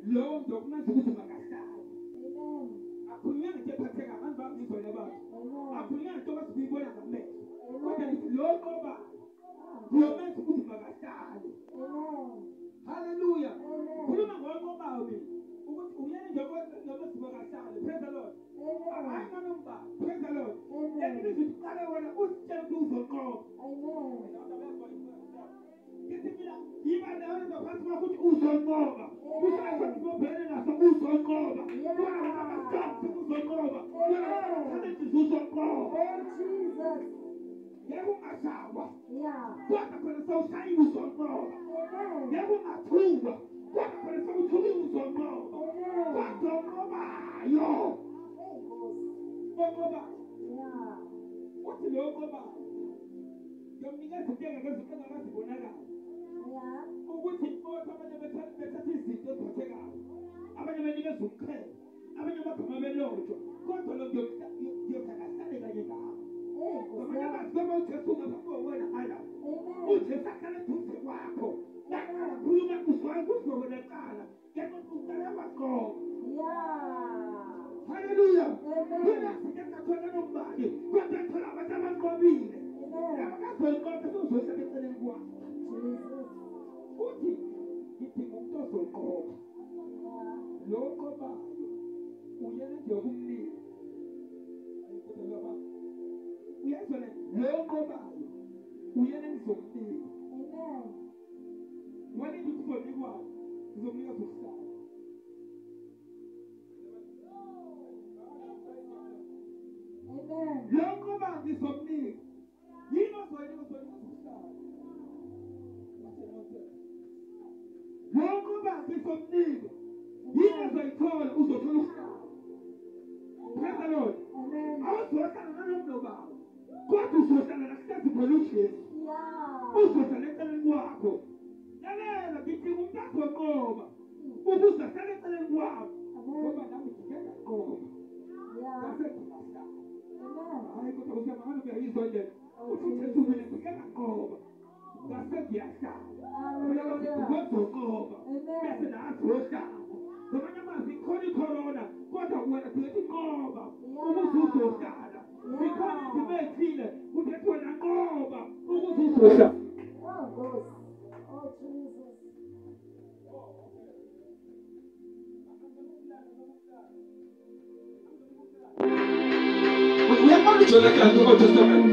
Lo document ukuthi makasala. Akunyanga nje phatheka abantu babizole abantu. Akunyanga nje ukuthi bibona ngamehlo. Kodwa lokho ba document ukuthi makasala. Hallelujah. Khuluma ngoba ukuthi uyena nje ukuthi makasala. Praise the Lord. Hayi nomba. Praise the Lord. Yena uziqale wena usitshela ukuthi uzoqoba. Iba nawe ngaphansi kwakho ukuthi uzonqoba. Usayakho ngobhele naso uzonqoba. Wena abastophi uzonqoba. Wena challenges uzonqoba. Jesus. Yebo ungasawa. Yeah. Kodwa khona sawushayi uzonqoba. Yebo ungathuka. Kodwa khona sawuthuka uzonqoba. Kodwa unqobayo. Ngoba. Yeah. Uthi lo ngoba. Yomnikeza intenge ngezibonakala. Ukuthi bonke abanye bethatha izinto eziphathekayo, abanye benikeza umqhele, abanye bagama belotshwa, kodwa lo yothakasale kanye ngawo. Abanye abantu bawuthethuka bafo wena ala. Ujesu ahlala eduze kwakho. Laqala khuluma kuzwakho uzobonakala. Ngeke uqala waqoba. Hallelujah. Wena sikathola nombani, kodwa thola abantu abanqobile. Abakazonqoba sozohlala eceleni kwakho. Uthi ngidinga umuntu ozoqoba. Lo qobayo uyena nje ukumnika. Uyezwa le lo qobayo uyena ngizomnika. Wale ngikuzonikwa ngizomnika zokuhlala. Lo qobayo ngizomnika. Yini ozonika zokuhlala. Ngoba ngizomnika. Yini ozoyithola uzothola ukuhlala. Praise the Lord. Awuzohlala nanomnobaba. Kodwa uzohlala nakusazi pollution. Uzohlala eceleni kwakho. Lalela ngithi umuntu azoqoba. Ukuze ahlale eceleni kwakho. Ngoba nami ngigenda qoba. Hayi kodwa usemangana uyayizwa nje. Uthi umene ngigenda qoba. Ngase ngiyahlala. Ngozoqoba. Bese nazohlala. Ngamanye amazwi ikhona icorona kodwa wena uthi qoba. Ukuze uzohlala. Ikhona izimo ezithile uthi wena qoba. Ukuze uzohlala. Uyabona uJonathan no-Old Testament.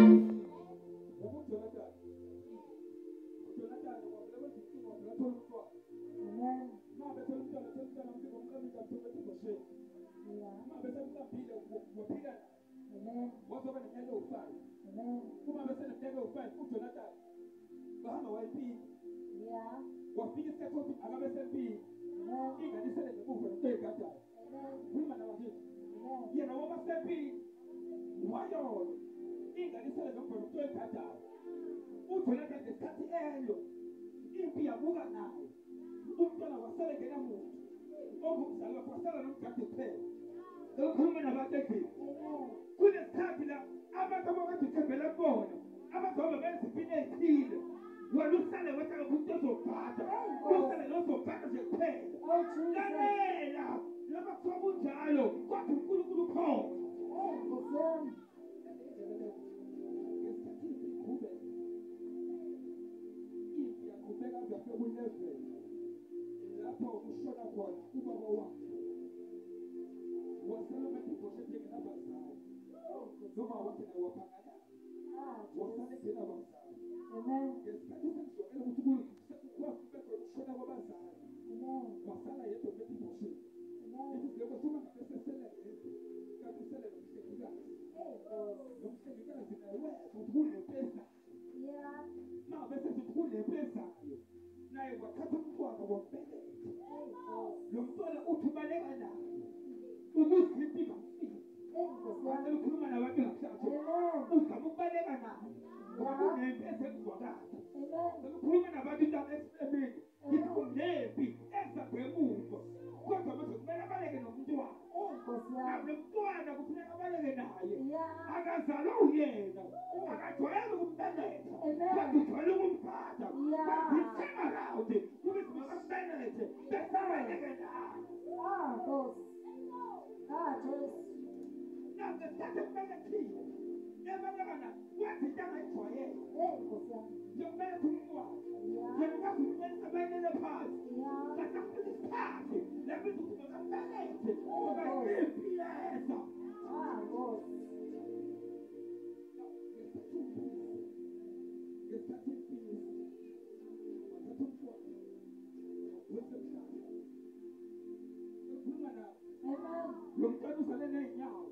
Ngiyokumele kumngcwabe. Ngiyakwazi ukwenza abayelele phansi. Ngasakufuna isikhathi. Lapho izinto zakubelethe. Ngoba yimpi yeza. Ngesikhathi impilo. Wathatha umfowabo. Wesemhlaba. Ukhuluma nawe. Lo mntwana uzale neenyawo.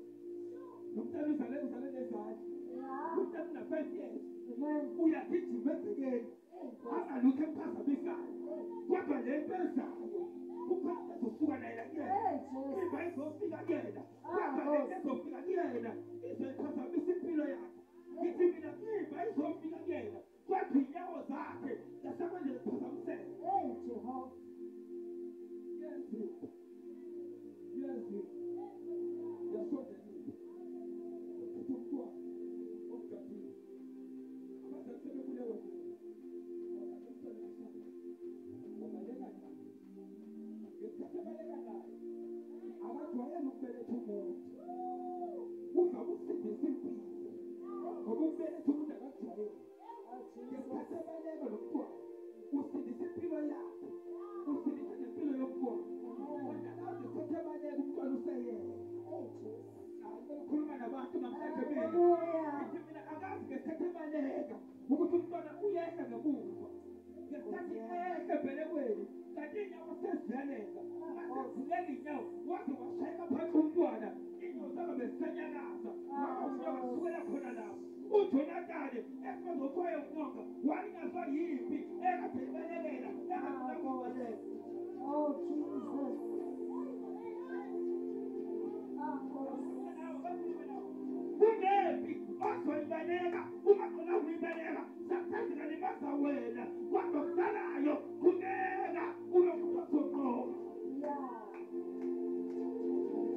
Lo mntwana uzale nezandla. Lo mntwana una-5 years. Uyagijima egcekeni. Angalutho emphazamisayo. Kodwa le nto ezayo kukhona ezosuka naye kuyena. Imba izofika kuyena. Kodwa le nto ezofika kuyena izoyiphazamisa impilo yakhe. Ngithi mina imba izofika kuyena. Kodwa inyawo zakhe zasekwanje ziphazamiseke. Yes. Yasondelile. Uthatha umntwana omgadile. Abazali sebekuleyo ndlela. Wabaleka naye. Ngesikhathi ebaleka naye, akajwayele ukubeletha umuntu. Uzama ukusindisa impilo. Ngoba ukubeletha umuntu akajwayele. Ngesikhathi ebaleka lo mntwana, usindisa impilo yakhe. Usindisa nempilo yomntwana. Kodwa ngesikhathi ebaleka umntwana useyena. Ukhuluma nabantu namhlanje mina. Ngithi mina akazi ngesikhathi ebaleka ukuthi umntwana uyehla ngemuva. Ngesikhathi ehla ebelekweni, kanti inyawo seziyalenga. Masezilele inyawo, waze washayeka phansi umntwana. Inyawo zakhe bezisanyakaza. Wakasukela khona lapho. uJonathani ekuzothoya unyonga wayingazwa yimpi ekade ibelelela engakubaleka. Oh Jesus. Kungempi ozoyibaleka uma khona uyibaleka sakuthi ngalimaza wena kodwa kusalayo kungeka ube umuntu ozoqoba.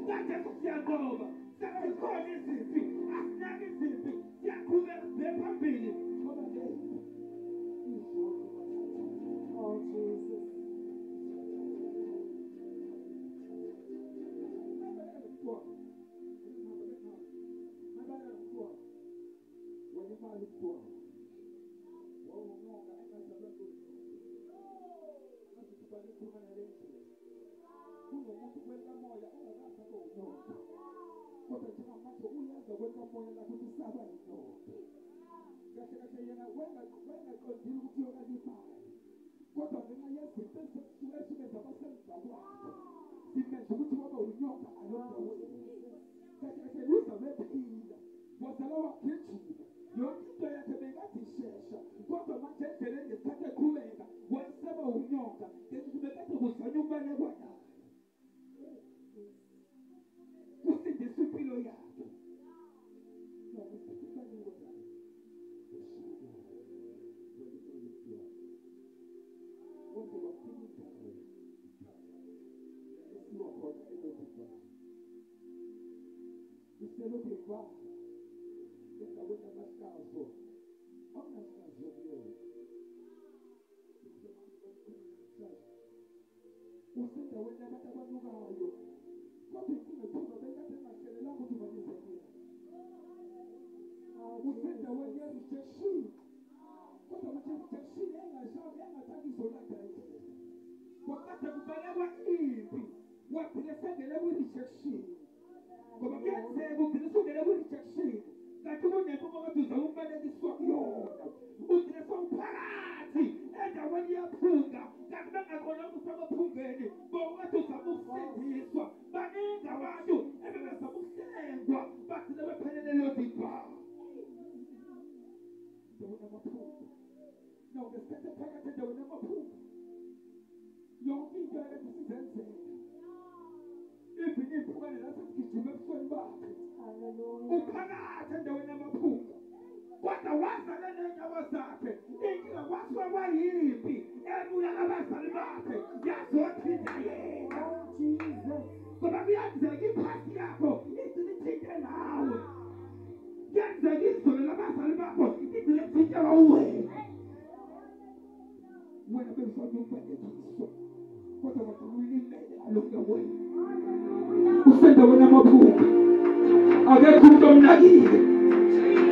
Kade kusiyaqoba sekukhona izimpi asinaki izimpi siyaqhubeka sibe phambili ngoba ngempi. Oh Jesus.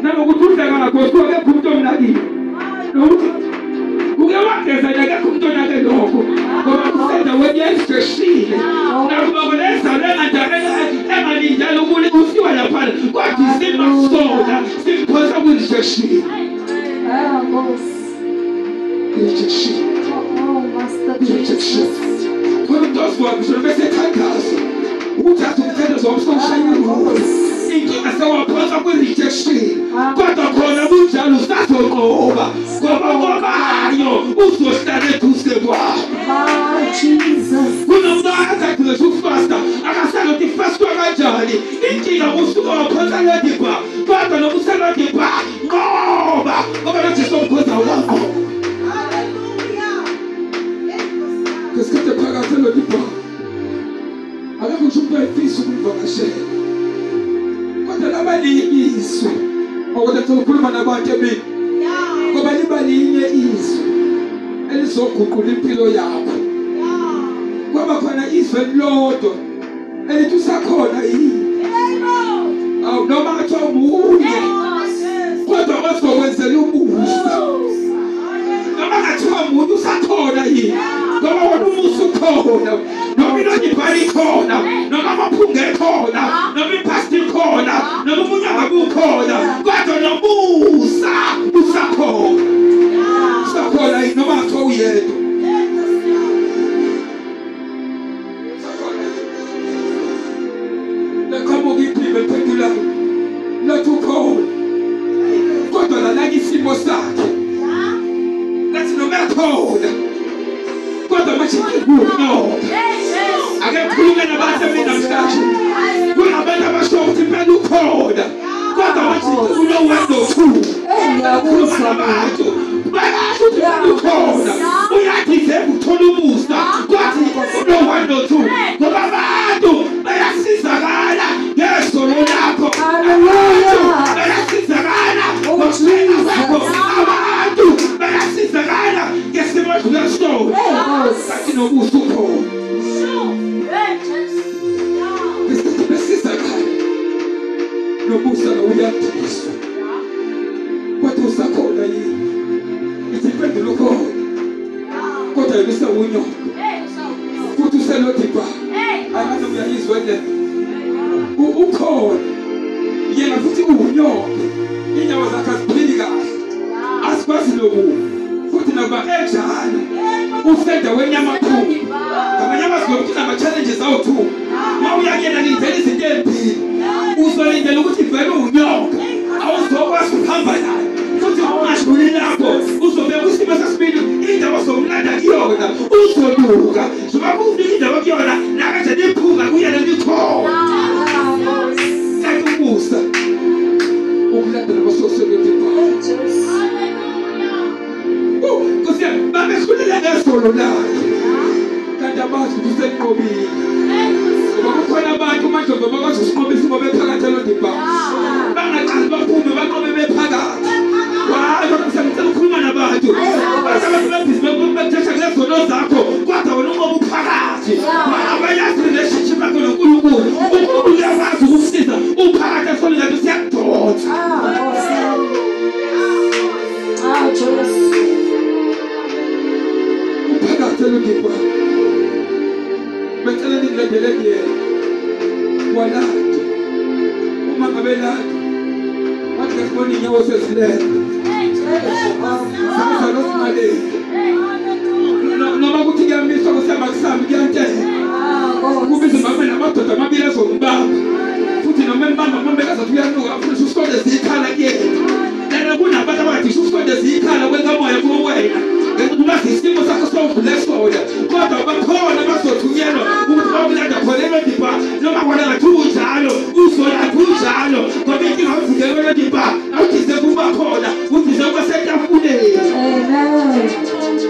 Nanokuthundeka ngakho soke kumntomnakile Uke wageza nake kumntwana ke lokho. Ngoba usenda wenyestreshile. Nakubaboleza lenga njalo ukule usiwa lapha. Kwathi simasola simphosa kuzisheshile. Those who are bese khankaso ukuthatha umthetho zomsoshaya inkinga sewaphosa kwi-rejection kodwa khona kunjalo usazoqoba ngobayo uzohlala eduze kwabo. Kunomntwana azathi lesufasta akasalothi fastwa kanjani inkinga usuke waphosa lodiba kodwa nokuselodiba ngoba nojesu omkhoza wakho. Kesikhathi phakathi lodiba akakho nje umuntu ayifisa ukumvakashela kodwa labalinye izwe okuthi ukukhuluma nabantu ebini ngoba liba linye izwe elizoguqula impilo yakho kwaba khona izwe lodwa elithi usakhona yini awu noma athi umunye kodwa ozokwenzela ubusa noma ngathiwa umuntu usakhona yini ngoba wona umusa ukhona noma inodibhali khona noma amaphunga ekhona noma ipasti khona noma umunyaka bukhona kodwa nomusa usakhona yini noma athiwa uyedwa lekhamuka iphimbo eliphendulayo lathi ukhona kodwa lalaka isimo sakhe lathi noma ekhona kodwa manje kuno akekhulume nabantu namhlanje kunabantu abasho ukuthi impela ukhona kodwa manje kuno wendo two kukhuluma nabantu bayasho ukuthi impela ukhona uyathi uthola umusa kwathi kuno wendo two ngoba abantu bayasizakala ngesolo lakho. Hallelujah. Bayasizakala ngokuphila kwakho. Abantu bayasizakala ngesimo esisodwa kathi nobuso ukhona. Besizakala nobuso uyathiswa kwathi usakhona yini isiphendulo khona kodwa yisa unyo futhi uselodiba abantu uyayizwa le ukhona yena futhi unyo inyawo zakhe aziphili kahle asikwazi lobu futhi nakuba ejana usendaweni yamaphupho ngamanye amazwi ukuthi nama-challenges awu-two uma uyakuyena lindlela izinto eziphili uzolindela ukuthi vele unyoka awuzokwazi ukuhamba naye futhi ungadluli lapho uzobeka isimo sesibili indawo zomlanda kuyona uzoluka zoba kufika indawo kuyona nakanje liphunga kuyena likhona sakubusa ukulandela abasosebenzi Because babekhulile ngesolo lakhe kanti abazi ukuthi usenqobile ngoba kukhona abantu manje ngoba bakwazi usinqoba isimo bephakathi elodiba bangaqali baphume banqobe bephakathi hayi bakusengicela ukukhuluma nabantu abantu babhizi bekuthatha ngezono zakho kodwa wena unqoba uphakathi abayazi relationship yakho noNkulunkulu uNkulunkulu uyakwazi ukukusiza uphakathi esolo lakho siyakudonsa uphakathi becela ningilandeleni yena walanda uma ngabe landa wathi ngesibona inyawo sezilele sasa losingaleli noma kuthi kuyamiswa kusema kusami kuyantela kubiza mama namadoda amabili ezombamba futhi noma embamba mambekazathi uyanuka futhi usikonde ziyikhala kuyena lana kunabantu abathi usikonde ziyikhala kwenkamoya kuwena ngoba isimo sakho sovule sona kodwa bakhona bazothunyelwa ukuthi bakulanda khona elodiba noma khona ngathi unjalo uzola kunjalo ngoba inkinga uvukele elodiba awudize kuba khona udize kuba setafuleni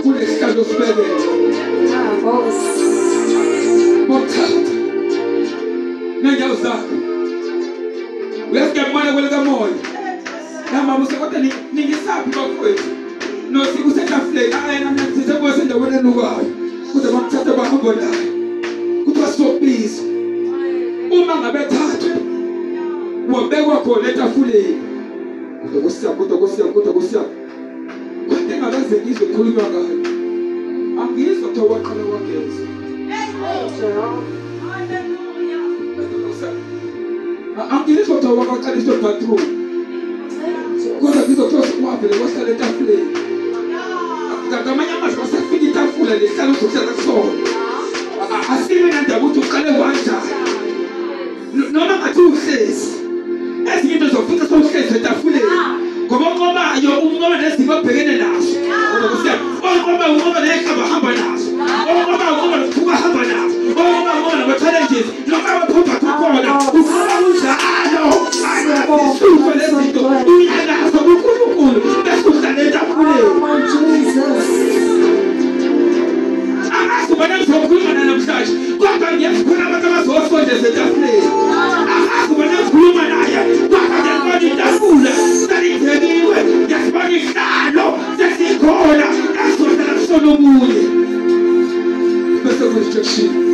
kunesihlalo sibekele mothatha nenyawo zakho uyasigemana kwelikamoya namama usekodwa ningisaphi bakwethu nosiko usetafuleni ayena mina sisesendaweni enukayo kodwa bamthatha bahamba naye kuthiwa sizobiza uma ngabe thatha wabekwa khona etafuleni kodwa kusiyaphi kodwa sengizokhulunywa ngayo angizwa kuthiwa waqala wageza angizwa kuthiwa wakaqalisa bathroom kodwa ngizothiwa wavele wahlala etafuleni ngamanye amazwi wasafika itafula lesihlalo uzohlala kusona asibe nandaba ukuthi uqale kanjani noma ngathi uhlezi ezinye into zofika sowuhlezi etafuleni ngoba unqobayo unqoba nezimo obhekene nazo unqoba nekhaba hamba nazo unqoba nokuthuka hamba nazo unqoba nama-challenges noma abaphupha kukhona uqoba kunjalo ayisufa lezinto uyanazo kuNkulunkulu bese uhlala etafuleni Akubona ngizokhuluma namhlanje kodwa ngiyafuna abantu abazosondeza etafuleni akubona ngikhuluma naye kodwa ngiyabona itafula saliphekiwe ngiyabona ihlalo sesikhona ezohlala kusona omunye bese kuyinjection